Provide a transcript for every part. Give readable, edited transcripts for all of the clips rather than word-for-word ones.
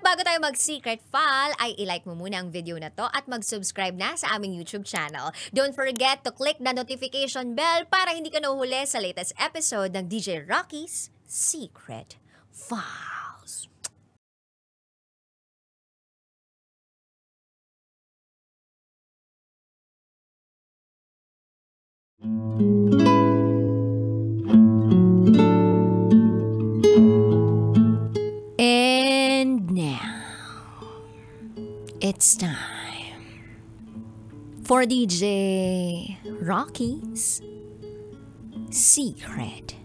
bago tayo mag-secret file, ay ilike mo muna ang video na to at mag-subscribe na sa aming YouTube channel. Don't forget to click the notification bell para hindi ka nahuhuli sa latest episode ng DJ Rocky's Secret Files. And now, it's time for DJ Rocky's Secret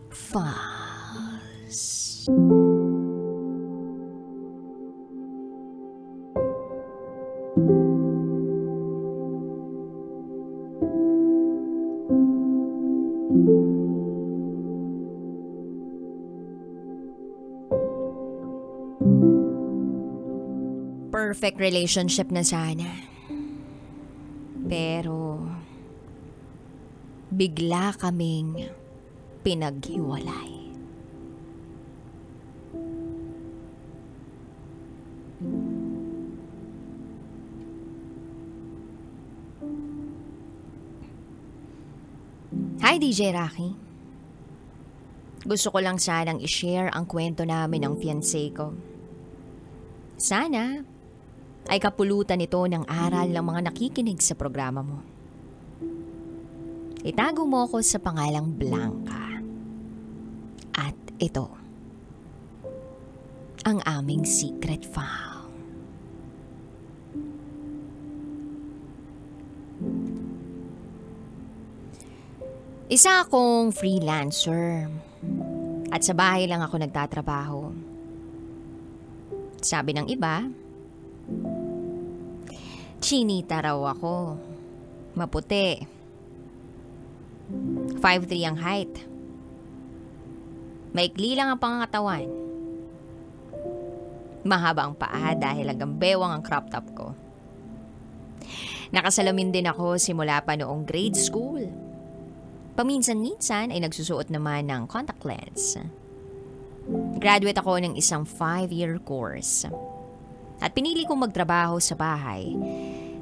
Files. Perfect relationship na sana. Pero bigla kaming pinaghiwalay. Hi DJ Rocky. Gusto ko lang sanang i-share ang kwento namin ng fiancé ko. Sana ay kapulutan ito ng aral ng mga nakikinig sa programa mo. Itago mo ako sa pangalang Blanca. At ito, ang aming secret file. Isa akong freelancer at sa bahay lang ako nagtatrabaho. Sabi ng iba, chinita raw ako. Maputi. 5'3" ang height. Maikli lang ang pangangatawan. Mahaba ang paa dahil hanggang bewang ang crop top ko. Nakasalamin din ako simula pa noong grade school. Paminsan-minsan ay nagsusuot naman ng contact lens. Graduate ako ng isang 5-year course. At pinili kong magtrabaho sa bahay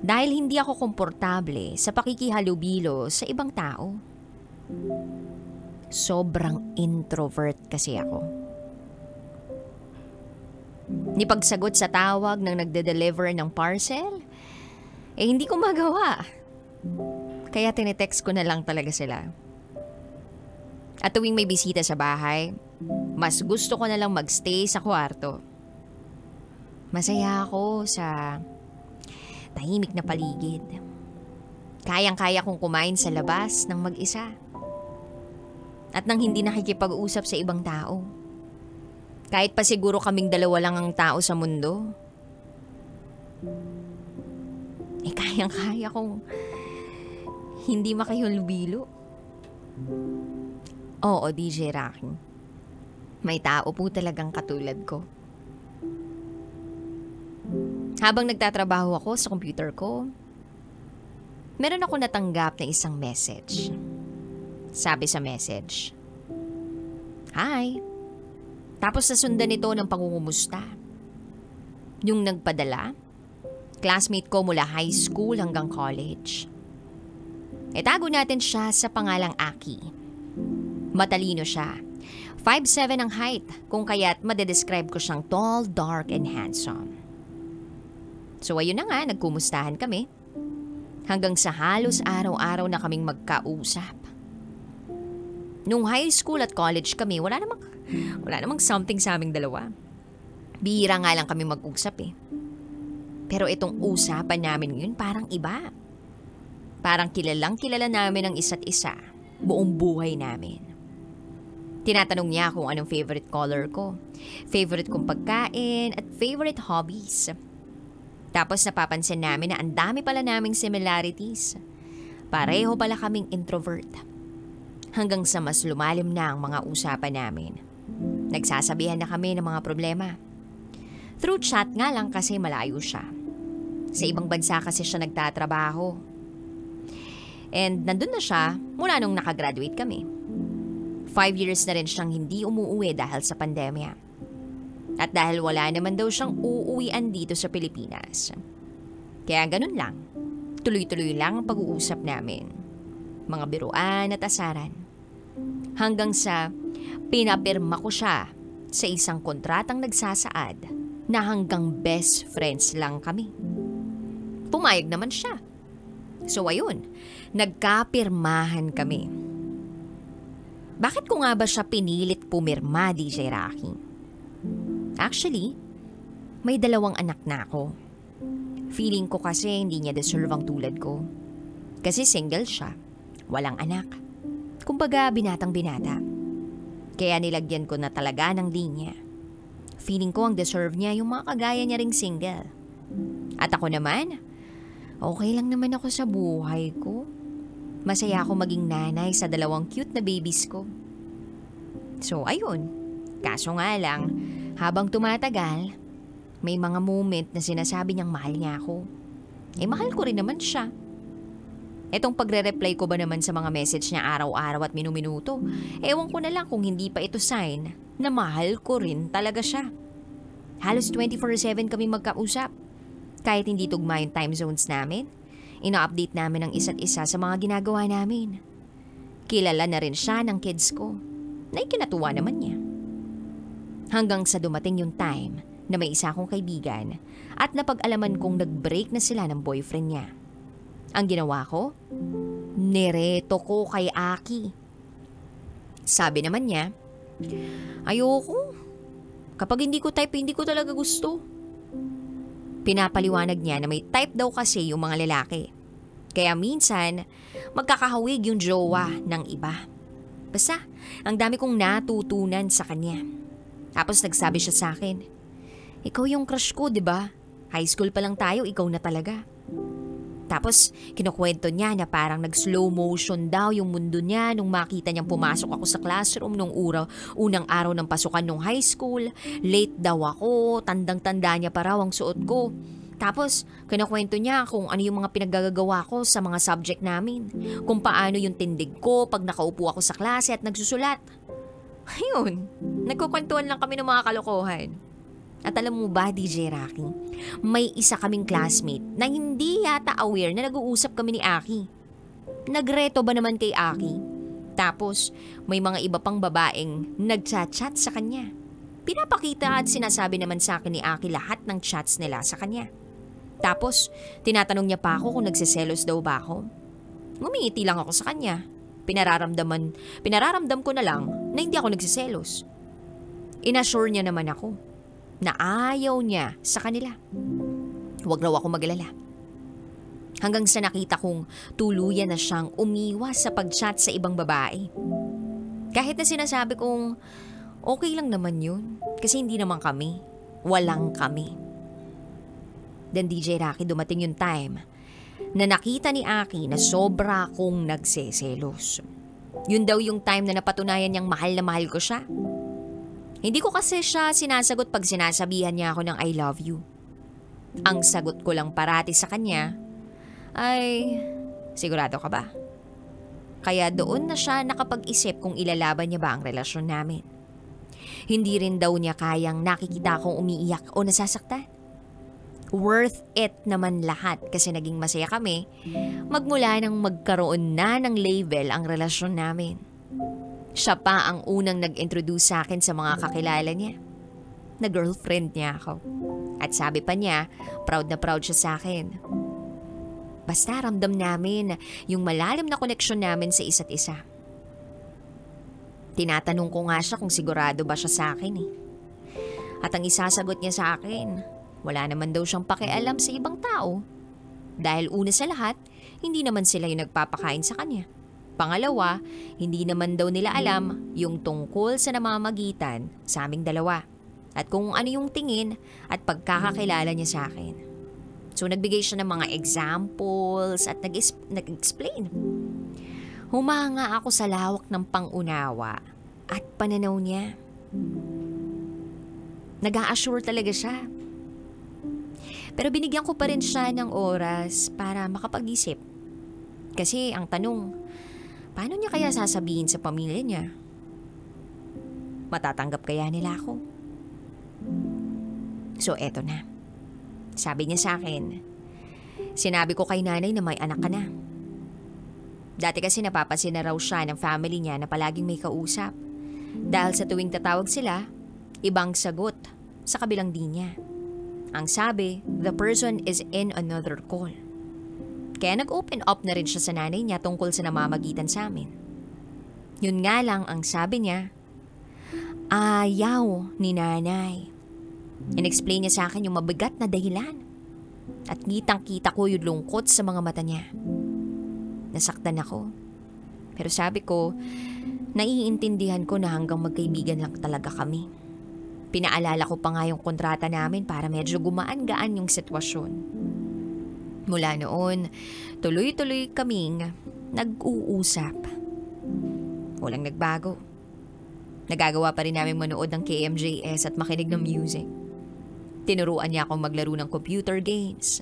dahil hindi ako komportable sa pakikihalubilo sa ibang tao. Sobrang introvert kasi ako. Nipagsagot sa tawag ng nagde-deliver ng parcel, hindi ko magawa. Kaya tinetext ko na lang talaga sila. At tuwing may bisita sa bahay, mas gusto ko na lang magstay sa kwarto. Masaya ako sa tahimik na paligid. Kayang-kaya kong kumain sa labas ng mag-isa. At nang hindi nakikipag-usap sa ibang tao. Kahit pa siguro kaming dalawa lang ang tao sa mundo. Kayang-kaya kong hindi makihulubilo. Oo, DJ Rocky. May tao po talagang katulad ko. Habang nagtatrabaho ako sa computer ko, meron ako natanggap na isang message. Sabi sa message, "Hi." Tapos nasundan ito ng pangungumusta. Yung nagpadala, classmate ko mula high school hanggang college. Itago natin siya sa pangalang Aki. Matalino siya. 5'7" ang height, kung kaya't madedescribe ko siyang tall, dark, and handsome. So ayun na nga, nagkumustahan kami. Hanggang sa halos araw-araw na kaming magkausap. Nung high school at college kami, wala namang something sa aming dalawa. Bihira nga lang kami mag-usap eh. Pero itong usapan namin ngayon parang iba. Parang kilala namin ang isa't isa, buong buhay namin. Tinatanong niya kung anong favorite color ko, favorite kong pagkain, at favorite hobbies. Tapos napapansin namin na ang dami pala naming similarities. Pareho pala kaming introvert. Hanggang sa mas lumalim na ang mga usapan namin. Nagsasabihan na kami ng mga problema. Through chat nga lang kasi malayo siya. Sa ibang bansa kasi siya nagtatrabaho. And nandun na siya mula nung nakagraduate kami. 5 years na rin siyang hindi umuuwi dahil sa pandemya. At dahil wala naman daw siyang uuwian dito sa Pilipinas. Kaya ganun lang. Tuloy-tuloy lang ang pag-uusap namin. Mga biruan at asaran. Hanggang sa pinapirma ko siya sa isang kontratang nagsasaad na hanggang best friends lang kami. Pumayag naman siya. So ayun, nagkapirmahan kami. Bakit ko nga ba siya pinilit pumirma, DJ Rocky? Actually, may 2 anak na ako. Feeling ko kasi hindi niya deserve ang tulad ko. Kasi single siya, walang anak. Kumbaga binatang binata. Kaya nilagyan ko na talaga ng linya. Feeling ko ang deserve niya yung mga kagaya niya ring single. At ako naman, okay lang naman ako sa buhay ko. Masaya ako maging nanay sa 2 cute na babies ko. So ayun, kaso nga lang, habang tumatagal, may mga moment na sinasabi niyang mahal niya ako. Mahal ko rin naman siya. Etong pagre-reply ko ba naman sa mga message niya araw-araw at minuminuto, ewan ko na lang kung hindi pa ito sign na mahal ko rin talaga siya. Halos 24/7 kami magkausap. Kahit hindi tugma yung time zones namin, ina-update namin ang isa't isa sa mga ginagawa namin. Kilala na rin siya ng kids ko, na ikinatuwa naman niya. Hanggang sa dumating yung time na may isa akong kaibigan at napag-alaman kong nag-break na sila ng boyfriend niya. Ang ginawa ko, nireto ko kay Aki. Sabi naman niya, ayoko. Kapag hindi ko type, hindi ko talaga gusto. Pinapaliwanag niya na may type daw kasi yung mga lalaki. Kaya minsan, magkakahawig yung jowa ng iba. Basta, ang dami kong natutunan sa kanya. Tapos nagsabi siya sa akin, ikaw yung crush ko, di ba? High school pa lang tayo, ikaw na talaga. Tapos, kinukwento niya na parang nag-slow motion daw yung mundo niya nung makita niyang pumasok ako sa classroom nung unang araw ng pasukan nung high school. Late daw ako, tandang-tanda niya pa raw ang suot ko. Tapos, kinukwento niya kung ano yung mga pinaggagawa ko sa mga subject namin. Kung paano yung tindig ko pag nakaupo ako sa klase at nagsusulat. Ayun, nagkukwentuhan lang kami ng mga kalokohan. At alam mo ba, DJ Rocky, may isa kaming classmate na hindi yata aware na nag-uusap kami ni Aki. Nagreto ba naman kay Aki? Tapos, may mga iba pang babaeng nagchat-chat sa kanya. Pinapakita at sinasabi naman sa akin ni Aki lahat ng chats nila sa kanya. Tapos, tinatanong niya pa ako kung nagsiselos daw ba ako. Ngumingiti lang ako sa kanya. Pinararamdam ko na lang na hindi ako nagsiselos. Inassure niya naman ako na ayaw niya sa kanila. Huwag raw ako mag-alala. Hanggang sa nakita kong tuluyan na siyang umiwas sa pag-chat sa ibang babae. Kahit na sinasabi kong okay lang naman yun kasi hindi naman kami. Walang kami. Then DJ Rocky, dumating yung time na nakita ni Aki na sobra akong nagseselos. Yun daw yung time na napatunayan niyang mahal na mahal ko siya. Hindi ko kasi siya sinasagot pag sinasabihan niya ako ng I love you. Ang sagot ko lang parati sa kanya ay, sigurado ka ba? Kaya doon na siya nakapag-isip kung ilalaban niya ba ang relasyon namin. Hindi rin daw niya kayang nakikita akong umiiyak o nasasaktan. Worth it naman lahat kasi naging masaya kami magmula nang magkaroon na ng label ang relasyon namin. Siya pa ang unang nag-introduce sa akin sa mga kakilala niya. Na girlfriend niya ako. At sabi pa niya, proud na proud siya sa akin. Basta ramdam namin yung malalim na koneksyon namin sa isa't isa. Tinatanong ko nga siya kung sigurado ba siya sa akin eh. At ang isasagot niya sa akin, wala naman daw siyang pakialam sa ibang tao. Dahil una sa lahat, hindi naman sila yung nagpapakain sa kanya. Pangalawa, hindi naman daw nila alam yung tungkol sa namamagitan sa aming dalawa at kung ano yung tingin at pagkakakilala niya sa akin. So nagbigay siya ng mga examples at nag-explain. Humanga ako sa lawak ng pangunawa at pananaw niya. Nag-a-assure talaga siya. Pero binigyan ko pa rin siya ng oras para makapag-isip. Kasi ang tanong, paano niya kaya sasabihin sa pamilya niya? Matatanggap kaya nila ako? So eto na. Sabi niya sa akin, sinabi ko kay nanay na may anak ka na. Dati kasi napapansin na raw siya ng family niya na palaging may kausap. Dahil sa tuwing tatawag sila, ibang sagot sa kabilang linya. Ang sabi, the person is in another call. Kaya nag-open up na rin siya sa nanay niya tungkol sa namamagitan sa amin. Yun nga lang ang sabi niya, ayaw ni nanay. In-explain niya sa akin yung mabigat na dahilan. At kitang-kita ko yung lungkot sa mga mata niya. Nasaktan ako. Pero sabi ko, naiintindihan ko na hanggang magkaibigan lang talaga kami. Pinaalala ko pa nga yung kontrata namin para medyo gumaan-gaan yung sitwasyon. Mula noon, tuloy-tuloy kaming nag-uusap. Walang nagbago. Nagagawa pa rin namin manood ng KMJS at makinig ng music. Tinuruan niya akong maglaro ng computer games.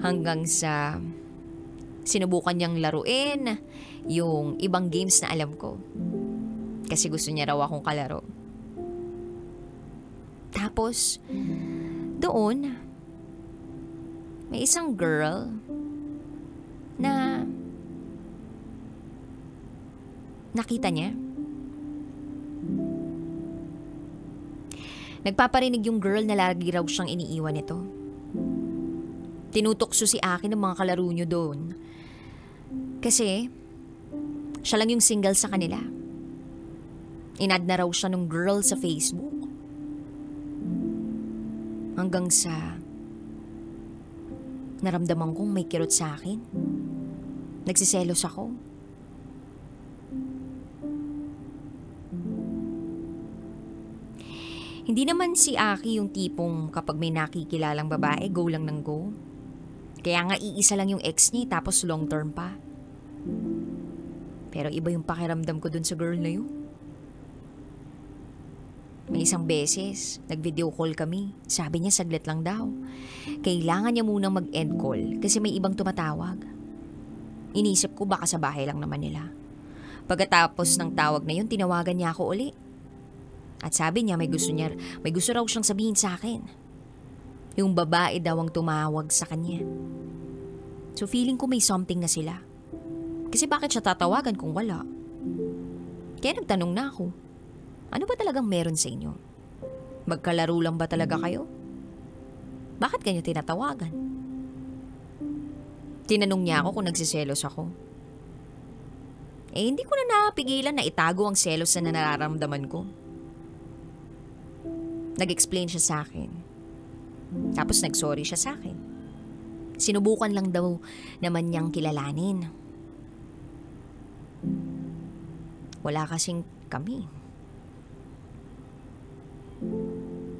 Hanggang sa sinubukan niyang laruin yung ibang games na alam ko. Kasi gusto niya raw akong kalaro. Tapos, doon, may isang girl na nakita niya. Nagpaparinig yung girl na lagi raw siyang iniiwan nito. Tinutokso si akin ng mga kalaro niyo doon. Kasi, siya lang yung single sa kanila. Inad na raw siya ng girl sa Facebook. Hanggang sa naramdaman kong may kirot sa akin. Nagsiselos ako. Hindi naman si Aki yung tipong kapag may nakikilalang babae, go lang ng go. Kaya nga iisa lang yung ex niya tapos long term pa. Pero iba yung pakiramdam ko dun sa girl na yun. May isang beses, nag-video call kami. Sabi niya saglit lang daw. Kailangan niya munang mag-end call kasi may ibang tumatawag. Inisip ko baka sa bahay lang naman nila. Pagkatapos ng tawag na yun, tinawagan niya ako uli. At sabi niya may gusto raw siyang sabihin sa akin. Yung babae daw ang tumawag sa kanya. So feeling ko may something na sila. Kasi bakit siya tatawagan kung wala? Kaya nagtanong na ako. Ano ba talagang meron sa inyo? Magkalaro lang ba talaga kayo? Bakit kanyo tinatawagan? Tinanong niya ako kung nagsiselos ako. Hindi ko na napigilan na itago ang selos na nararamdaman ko. Nag-explain siya sa akin. Tapos nag-sorry siya sa akin. Sinubukan lang daw naman niyang kilalanin. Wala kasing kami.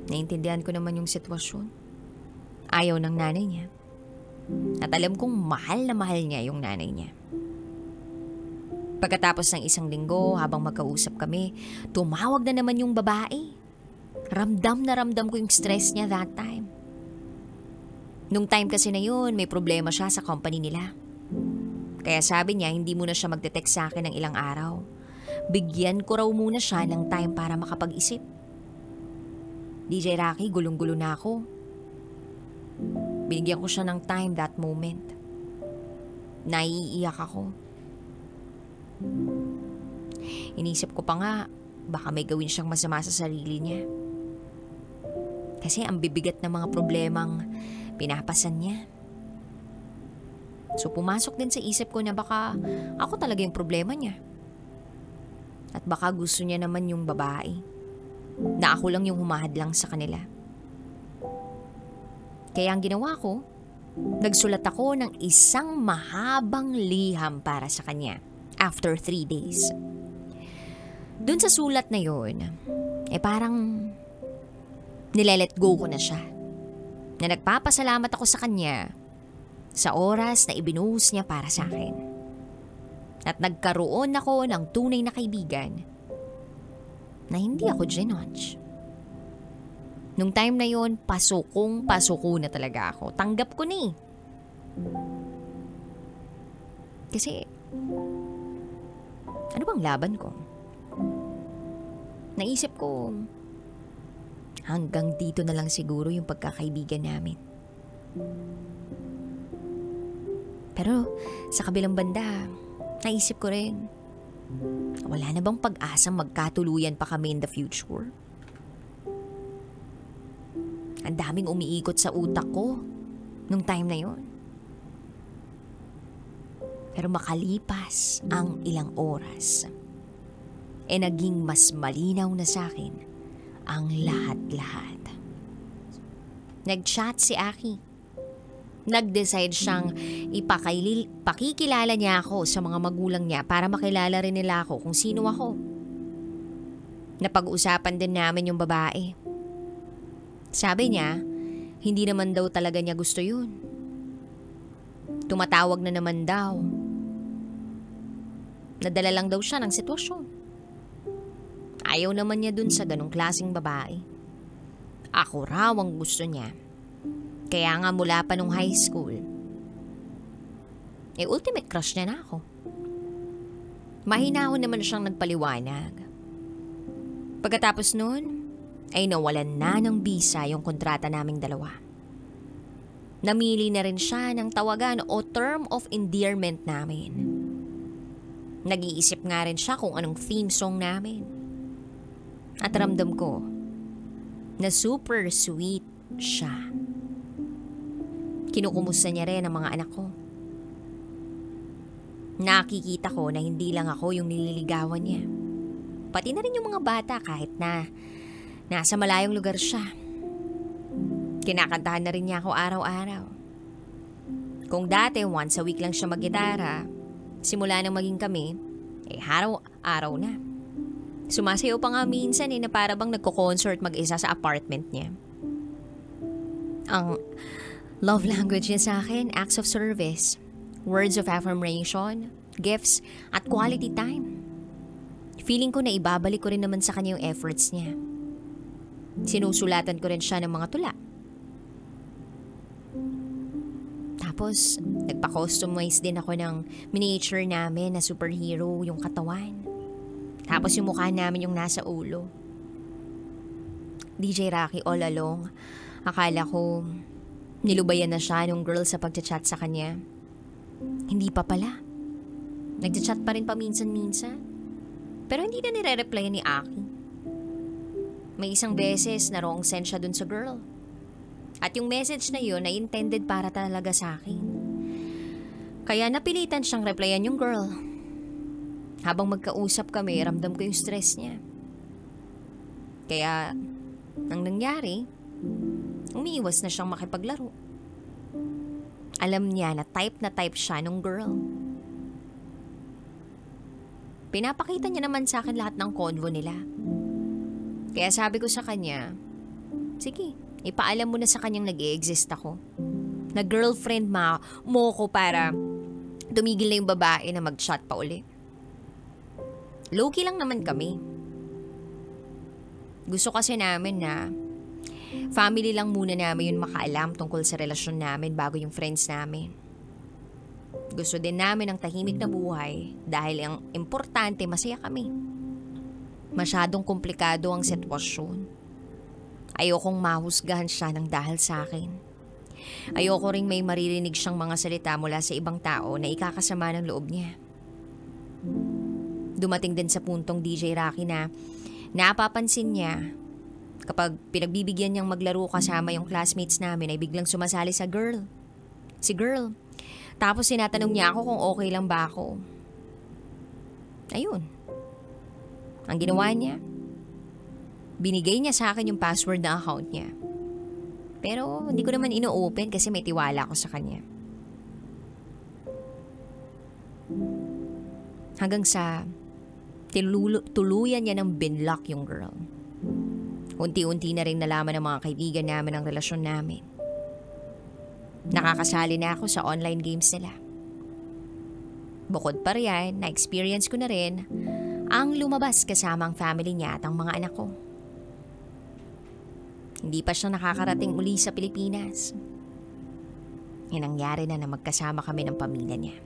Naintindihan ko naman yung sitwasyon. Ayaw ng nanay niya. At alam kong mahal na mahal niya yung nanay niya. Pagkatapos ng isang linggo, habang magkausap kami, tumawag na naman yung babae. Ramdam na ramdam ko yung stress niya that time. Nung time kasi na yun, may problema siya sa company nila. Kaya sabi niya, hindi muna siya magte-text sa akin ng ilang araw. Bigyan ko raw muna siya ng time para makapag-isip. DJ Rocky, gulong-gulo na ako. Binigyan ko siya ng time that moment. Naiiyak ako. Inisip ko pa nga, baka may gawin siyang masama sa sarili niya. Kasi ang bibigat ng mga problemang pinapasan niya. So pumasok din sa isip ko na baka ako talaga yung problema niya. At baka gusto niya naman yung babae. Na ako lang yung humahadlang sa kanila. Kaya ang ginawa ko, nagsulat ako ng isang mahabang liham para sa kanya after 3 days. Doon sa sulat na yun, parang nilelet go ko na siya. Na nagpapasalamat ako sa kanya sa oras na ibinuhos niya para sa akin. At nagkaroon ako ng tunay na kaibigan na hindi ako ginudge. Nung time na yon, pasuko na talaga ako. Tanggap ko na eh. Kasi, ano bang laban ko? Naisip ko, Hanggang dito na lang siguro yung pagkakaibigan namin. Pero sa kabilang banda, naisip ko rin, wala na bang pag-asang magkatuluyan pa kami in the future? Ang daming umiikot sa utak ko nung time na yon. Pero makalipas ang ilang oras, naging mas malinaw na sa akin ang lahat-lahat. Nag-chat si Aki. Nag-decide siyang pakikilala niya ako sa mga magulang niya para makilala rin nila ako kung sino ako. Napag-usapan din namin yung babae. Sabi niya, hindi naman daw talaga niya gusto yun. Tumatawag na naman daw. Nadala lang daw siya ng sitwasyon. Ayaw naman niya dun sa ganong klaseng babae. Ako raw ang gusto niya. Kaya nga mula pa nung high school, ultimate crush niya na ako. Mahinahon naman siyang nagpaliwanag. Pagkatapos nun, ay nawalan na ng bisa yung kontrata naming dalawa. Namili na rin siya ng tawagan o term of endearment namin. Nag-iisip nga rin siya kung anong theme song namin. At ramdam ko na super sweet siya. Kinukumusta niya rin ang mga anak ko. Nakikita ko na hindi lang ako yung nililigawan niya. Pati na rin yung mga bata kahit na nasa malayong lugar siya. Kinakantahan na rin niya ako araw-araw. Kung dati once a week lang siya mag-gitara, simula nang maging kami, araw-araw na. Sumasayaw pa nga minsan na para bang nagko-concert mag-isa sa apartment niya. Ang love language niya sa akin, acts of service, words of affirmation, gifts, at quality time. Feeling ko na ibabalik ko rin naman sa kanya yung efforts niya. Sinusulatan ko rin siya ng mga tula. Tapos, nagpa-customize din ako ng miniature namin na superhero yung katawan. Tapos yung mukha namin yung nasa ulo. DJ Rocky, all along, akala ko nilubayan na siya nung girl sa pagchat-chat sa kanya. Hindi pa pala. Nagchat pa rin paminsan-minsan. Pero hindi na nire-replyan ni Aki. May isang beses na wrong send siya dun sa girl. At yung message na yun ay intended para talaga sa akin. Kaya napilitan siyang replyan yung girl. Habang magkausap kami, ramdam ko yung stress niya. Kaya, ang nangyari, umiiwas na siyang makipaglaro. Alam niya na type siya nung girl. Pinapakita niya naman sa akin lahat ng convo nila. Kaya sabi ko sa kanya, sige, ipaalam mo na sa kanyang nag-i-exist ako. Na girlfriend mo ko para tumigil na yung babae na mag-chat pa uli. Low-key lang naman kami. Gusto kasi namin na family lang muna namin yun makaalam tungkol sa relasyon namin bago yung friends namin. Gusto din namin ang tahimik na buhay dahil ang importante masaya kami. Masyadong komplikado ang sitwasyon. Ayokong mahusgahan siya ng dahil sa akin. Ayoko ring may maririnig siyang mga salita mula sa ibang tao na ikakasama ng loob niya. Dumating din sa puntong DJ Rocky na napapansin niya kapag pinagbibigyan niyang maglaro kasama yung classmates namin ay biglang sumasali sa girl. Si girl. Tapos sinatanong niya ako kung okay lang ba ako. Ayun. Ang ginawa niya, binigay niya sa akin yung password na account niya. Pero hindi ko naman ino-open kasi may tiwala ako sa kanya. Hanggang sa tuluyan niya ng binlock yung girl. Unti-unti na rin nalaman ng mga kaibigan namin ang relasyon namin. Nakakasali na ako sa online games nila. Bukod pa riyan, na-experience ko na rin ang lumabas kasama ang family niya at ang mga anak ko. Hindi pa siya nakakarating uli sa Pilipinas. Nangyari na magkasama kami ng pamilya niya.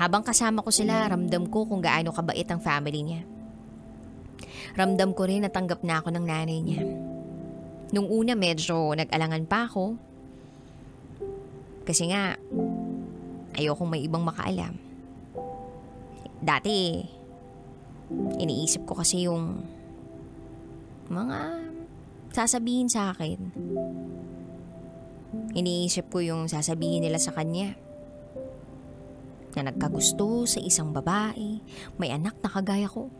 Habang kasama ko sila, ramdam ko kung gaano kabait ang family niya. Ramdam ko rin na tanggap na ako ng nanay niya. Nung una medyo nag-alangan pa ako. Kasi nga, ayokong may ibang makaalam. Dati, iniisip ko kasi yung mga sasabihin sa akin. Iniisip ko yung sasabihin nila sa kanya. Na nagkagusto sa isang babae, may anak na kagaya ko.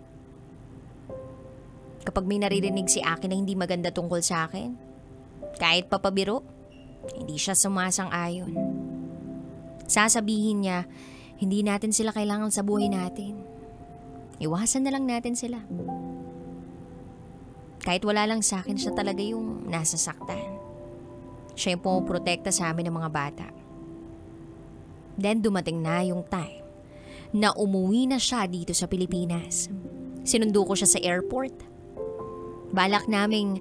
Kapag may naririnig si Aki na hindi maganda tungkol sa akin, kahit papabiro, hindi siya sumasang-ayon. Sasabihin niya, hindi natin sila kailangan sa buhay natin. Iwasan na lang natin sila. Kahit wala lang sa akin, siya talaga yung nasasaktan. Siya yung pumoprotekta sa amin ng mga bata. Then dumating na yung time na umuwi na siya dito sa Pilipinas. Sinundo ko siya sa airport. Balak naming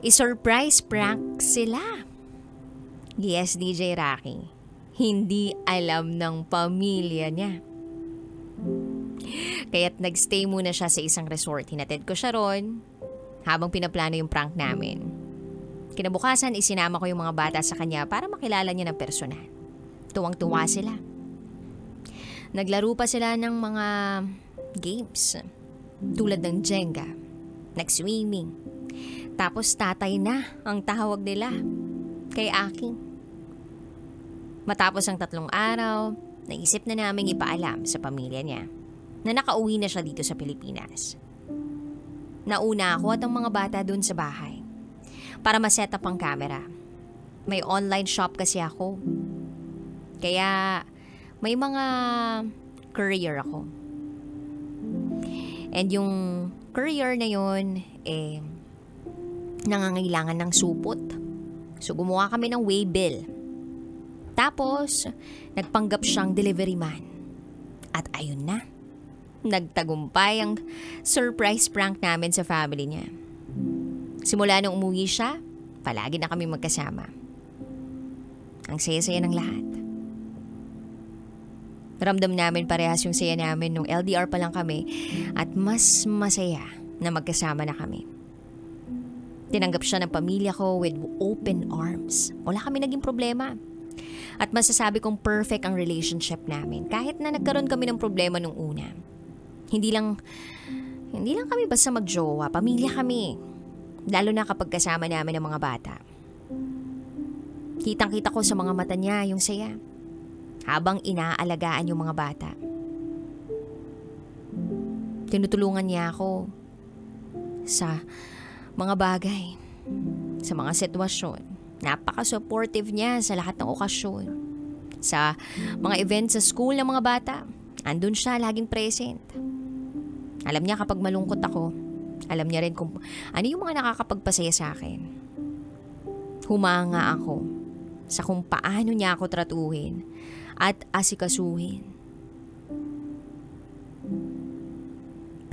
i-surprise prank sila. Yes, DJ Rocky. Hindi alam ng pamilya niya. Kaya't nagstay muna siya sa isang resort. Hinatid ko siya ron habang pinaplano yung prank namin. Kinabukasan, isinama ko yung mga bata sa kanya para makilala niya ng personal. Tuwang-tuwa sila. Naglaro pa sila ng mga games tulad ng Jenga. Nag-swimming. Tapos tatay na ang tawag nila kay Aki. Matapos ang 3 araw, naisip na naming ipaalam sa pamilya niya na nakauwi na siya dito sa Pilipinas. Nauna ako at ang mga bata dun sa bahay para ma-set up ang camera. May online shop kasi ako. Kaya may mga courier ako. And yung courier na yun, nangangailangan ng supot. So gumawa kami ng waybill. Tapos, nagpanggap siyang delivery man. At ayun na, nagtagumpay ang surprise prank namin sa family niya. Simula nung umuwi siya, palagi na kami magkasama. Ang saya-saya ng lahat. Ramdam namin parehas yung saya namin nung LDR pa lang kami at mas masaya na magkasama na kami. Tinanggap siya ng pamilya ko with open arms. Wala kami naging problema. At masasabi kong perfect ang relationship namin kahit na nagkaroon kami ng problema nung una. Hindi lang kami basta magjowa, pamilya kami. Lalo na kapag kasama namin ang mga bata. Kitang-kita ko sa mga mata niya yung saya habang inaalagaan yung mga bata. Tinutulungan niya ako sa mga bagay, sa mga sitwasyon. Napaka-supportive niya sa lahat ng okasyon. Sa mga events sa school ng mga bata, andun siya laging present. Alam niya kapag malungkot ako, alam niya rin kung ano yung mga nakakapagpasaya sa akin. Humanga ako sa kung paano niya ako tratuhin at asikasuhin.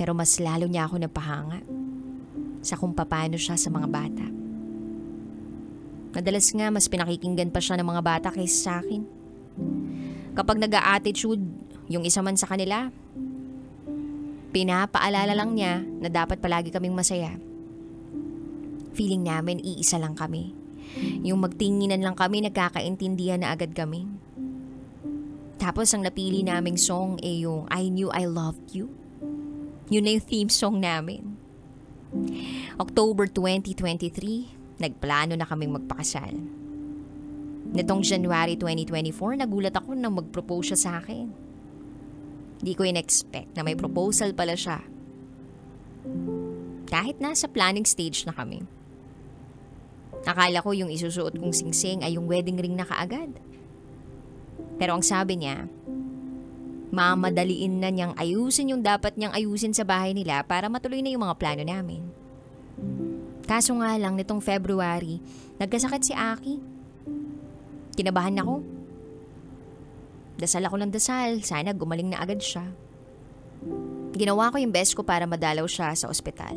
Pero mas lalo niya ako napahanga sa kung paano siya sa mga bata. Madalas nga mas pinakikinggan pa siya ng mga bata kaysa sa akin. Kapag nag-a-attitude yung isa man sa kanila, pinapaalala lang niya na dapat palagi kaming masaya. Feeling namin iisa lang kami. Yung magtinginan lang kami, nagkakaintindihan na agad kami. Tapos ang napili naming song yung I Knew I Loved You. Yun na yung theme song namin. October 2023, nagplano na kaming magpakasal. Nitong January 2024, nagulat ako nang mag-propose siya sa akin. Di ko in-expect na may proposal pala siya. Kahit nasa planning stage na kami. Akala ko yung isusuot kong singsing ay yung wedding ring na kaagad. Pero ang sabi niya, mamadaliin na niyang ayusin yung dapat niyang ayusin sa bahay nila para matuloy na yung mga plano namin. Kaso nga lang nitong February, nagkasakit si Aki. Kinabahan ako. Dasal ako ng dasal, sana gumaling na agad siya. Ginawa ko yung best ko para madalaw siya sa ospital.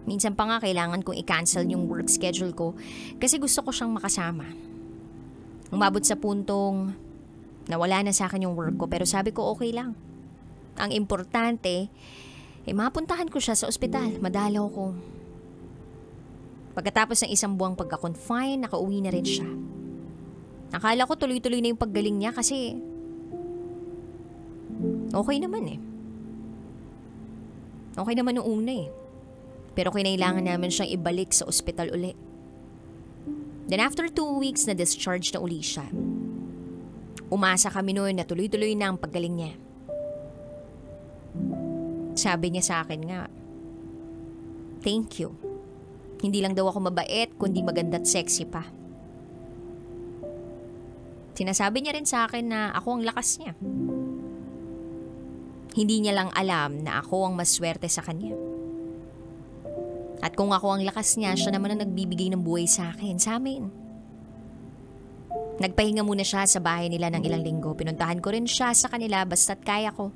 Minsan pa nga kailangan kong i-cancel yung work schedule ko kasi gusto ko siyang makasama. Umabot sa puntong nawala na sa akin yung work ko pero sabi ko okay lang. Ang importante, mapuntahan ko siya sa ospital, madalaw ko. Pagkatapos ng 1 buwang pagka-confine, nakauwi na rin siya. Akala ko tuloy-tuloy na yung paggaling niya kasi okay naman eh. Okay naman nung una eh. Pero kinailangan namin siyang ibalik sa ospital uli. Then after 2 weeks na discharge na uli siya. Umasa kami noon na tuloy-tuloy na ang paggaling niya. Sabi niya sa akin nga, thank you. Hindi lang daw ako mabait, kundi maganda at sexy pa. Sinasabi niya rin sa akin na ako ang lakas niya. Hindi niya lang alam na ako ang maswerte sa kanya. At kung ako ang lakas niya, siya naman ang nagbibigay ng buhay sa akin, sa amin. Nagpahinga muna siya sa bahay nila ng ilang linggo. Pinuntahan ko rin siya sa kanila basta't kaya ko.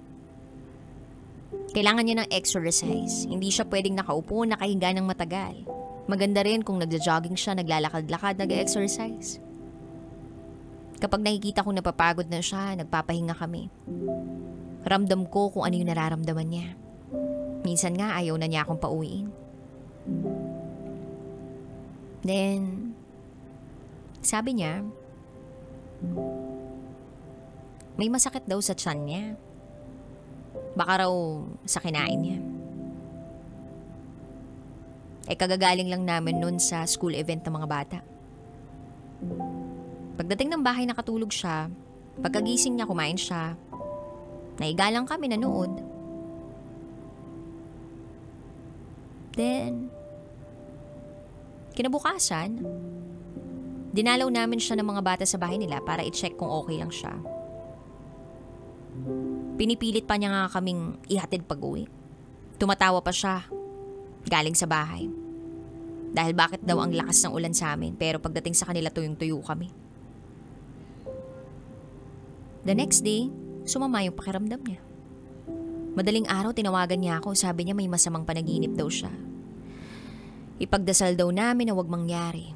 Kailangan niya ng exercise. Hindi siya pwedeng nakaupo, nakahiga ng matagal. Maganda rin kung nagja-jogging siya, naglalakad-lakad, nag-exercise. Kapag nakikita kong napapagod na siya, nagpapahinga kami. Ramdam ko kung ano yung nararamdaman niya. Minsan nga ayaw na niya akong pauwiin. Then, sabi niya, may masakit daw sa tiyan niya. Baka raw sa kinain niya. Kagagaling lang namin nun sa school event ng mga bata. Pagdating ng bahay nakatulog siya. Pagkagising niya kumain siya. Naiga lang kami nanood. Then, kinabukasan, dinalaw namin siya ng mga bata sa bahay nila para i-check kung okay lang siya. Pinipilit pa niya nga kaming ihatid pag-uwi. Tumatawa pa siya galing sa bahay. Dahil bakit daw ang lakas ng ulan sa amin, pero pagdating sa kanila tuyong-tuyo kami. The next day, sumama yung pakiramdam niya. Madaling araw tinawagan niya ako, sabi niya may masamang panaginip daw siya. Ipagdasal daw namin na wag mangyari.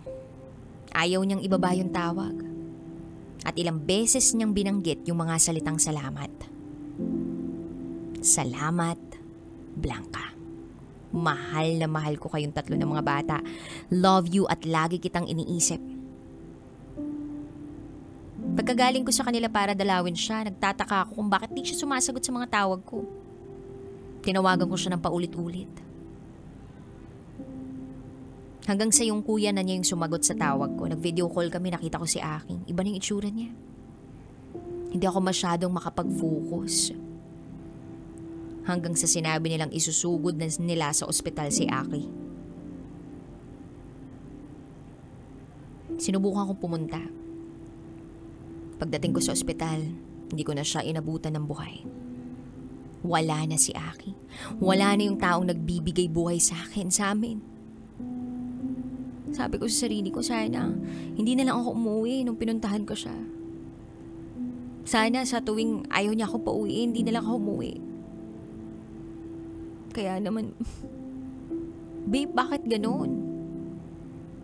Ayaw niyang ibaba yung tawag. At ilang beses niyang binanggit yung mga salitang salamat. Salamat, Blanca. Mahal na mahal ko kayong tatlo ng mga bata. Love you at lagi kitang iniisip. Pagkagaling ko sa kanila para dalawin siya, nagtataka ako kung bakit di siya sumasagot sa mga tawag ko. Tinawagan ko siya ng paulit-ulit. Hanggang sa yung kuya na niya yung sumagot sa tawag ko. Nag-video call kami, nakita ko si Aking. Iba na yung itsura niya. Hindi ako masyadong makapag-focus. Hanggang sa sinabi nilang isusugod na nila sa ospital si Aki. Sinubukan kong pumunta. Pagdating ko sa ospital, hindi ko na siya inabutan ng buhay. Wala na si Aki. Wala na yung taong nagbibigay buhay sa akin, sa amin. Sabi ko sa sarili ko, sana hindi na lang ako umuwi nung pinuntahan ko siya. Sana sa tuwing ayaw niya ako pauwiin, hindi na lang ako umuwi. Kaya naman, babe, bakit ganoon?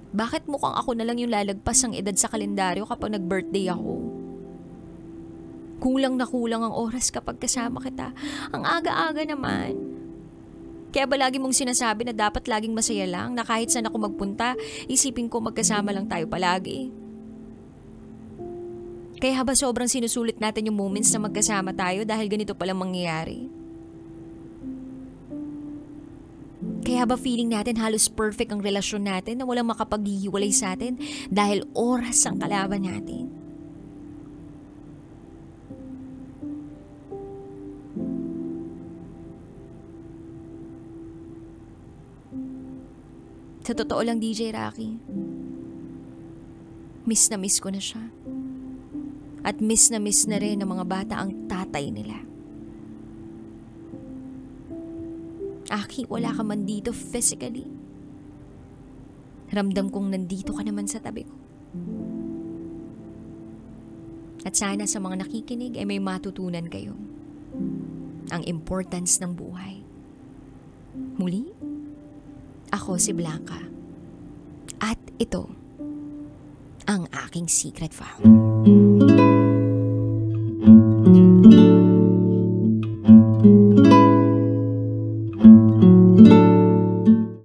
Bakit mukhang ako na lang yung lalagpas ang edad sa kalendaryo kapag nag-birthday ako? Kulang na kulang ang oras kapag kasama kita. Ang aga-aga naman. Kaya ba lagi mong sinasabi na dapat laging masaya lang, na kahit saan ako magpunta, isipin ko magkasama lang tayo palagi? Kaya ba sobrang sinusulit natin yung moments na magkasama tayo dahil ganito palang mangyayari? Kaya ba feeling natin halos perfect ang relasyon natin na walang makapaghihiwalay sa atin dahil oras ang kalaban natin? Sa totoo lang, DJ Rocky, miss na miss ko na siya. At miss na rin ng mga bata ang tatay nila. Aki, wala ka man dito physically. Ramdam kong nandito ka naman sa tabi ko. At sana sa mga nakikinig ay may matutunan kayo. Ang importance ng buhay. Muli, ako si Blanca. At ito ang aking secret file.